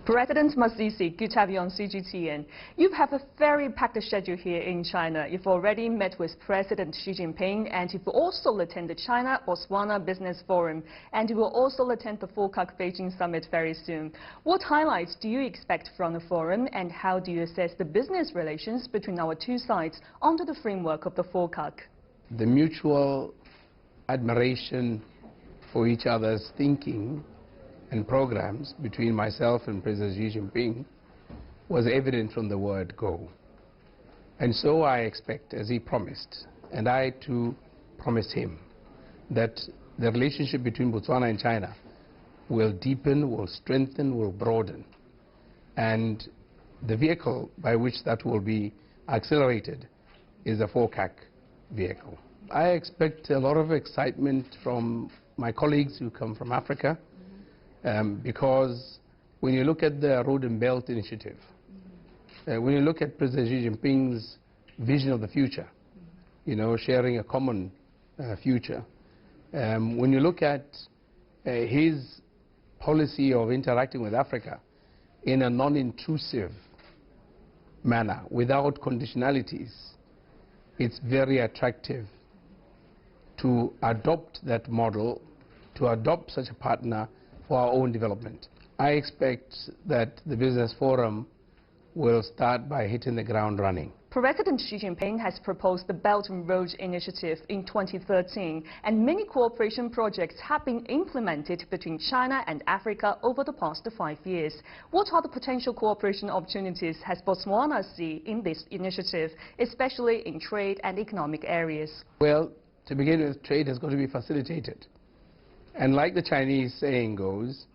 President Masisi, good to have you on CGTN. You have a very packed schedule here in China. You've already met with President Xi Jinping, and you've also attended the China-Botswana Business Forum, and you will also attend the FOCAC Beijing Summit very soon. What highlights do you expect from the forum, and how do you assess the business relations between our two sides under the framework of the FOCAC? The mutual admiration for each other's thinking and programs between myself and President Xi Jinping was evident from the word go. And so I expect, as he promised, and I too promised him, that the relationship between Botswana and China will deepen, will strengthen, will broaden. And the vehicle by which that will be accelerated is the FOCAC vehicle. I expect a lot of excitement from my colleagues who come from Africa, because when you look at the Road and Belt Initiative, when you look at President Xi Jinping's vision of the future, you know, sharing a common future, when you look at his policy of interacting with Africa in a non-intrusive manner, without conditionalities, it's very attractive to adopt that model, to adopt such a partner for our own development. I expect that the Business Forum will start by hitting the ground running. President Xi Jinping has proposed the Belt and Road Initiative in 2013, and many cooperation projects have been implemented between China and Africa over the past 5 years. What are the potential cooperation opportunities has Botswana see in this initiative, especially in trade and economic areas? Well, to begin with, trade has got to be facilitated. And like the Chinese saying goes,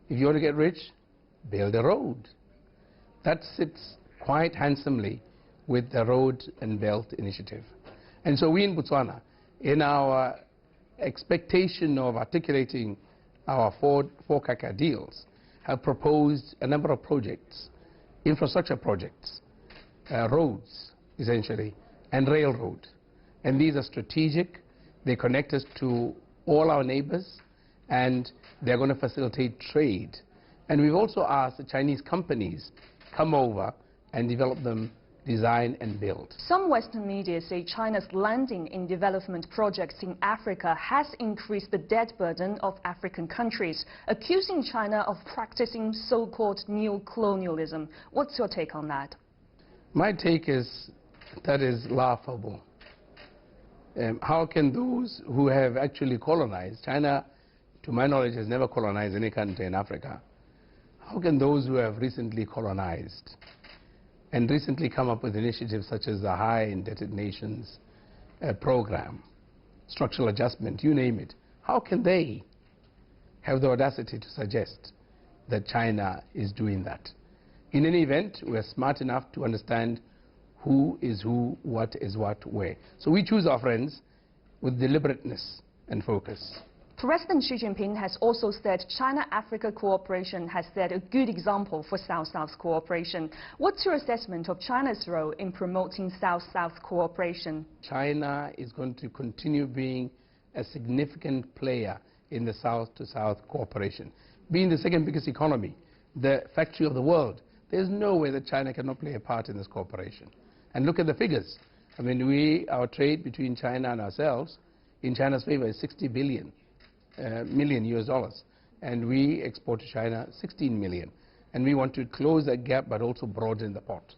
if you want to get rich, build a road. That sits quite handsomely with the Road and Belt Initiative. And so we in Botswana, in our expectation of articulating our FOCAC ideals, have proposed a number of projects, infrastructure projects, roads essentially, and railroad. And these are strategic. They connect us to all our neighbors, and they're going to facilitate trade. And we've also asked the Chinese companies come over and develop them, design and build. Some Western media say China's landing in development projects in Africa has increased the debt burden of African countries, accusing China of practicing so-called neo-colonialism. What's your take on that? My take is that is laughable. How can those who have actually colonized, China, to my knowledge, has never colonized any country in Africa, how can those who have recently colonized and recently come up with initiatives such as the High Indebted Nations program, structural adjustment, you name it, how can they have the audacity to suggest that China is doing that? In any event, we're smart enough to understand who is who, what is what, where. So we choose our friends with deliberateness and focus. President Xi Jinping has also said China-Africa cooperation has set a good example for South-South cooperation. What's your assessment of China's role in promoting South-South cooperation? China is going to continue being a significant player in the South-to-South cooperation. Being the second biggest economy, the factory of the world, there's no way that China cannot play a part in this cooperation. And look at the figures. I mean, our trade between China and ourselves, in China's favor, is $60 million US dollars. And we export to China 16 million. And we want to close that gap, but also broaden the pot.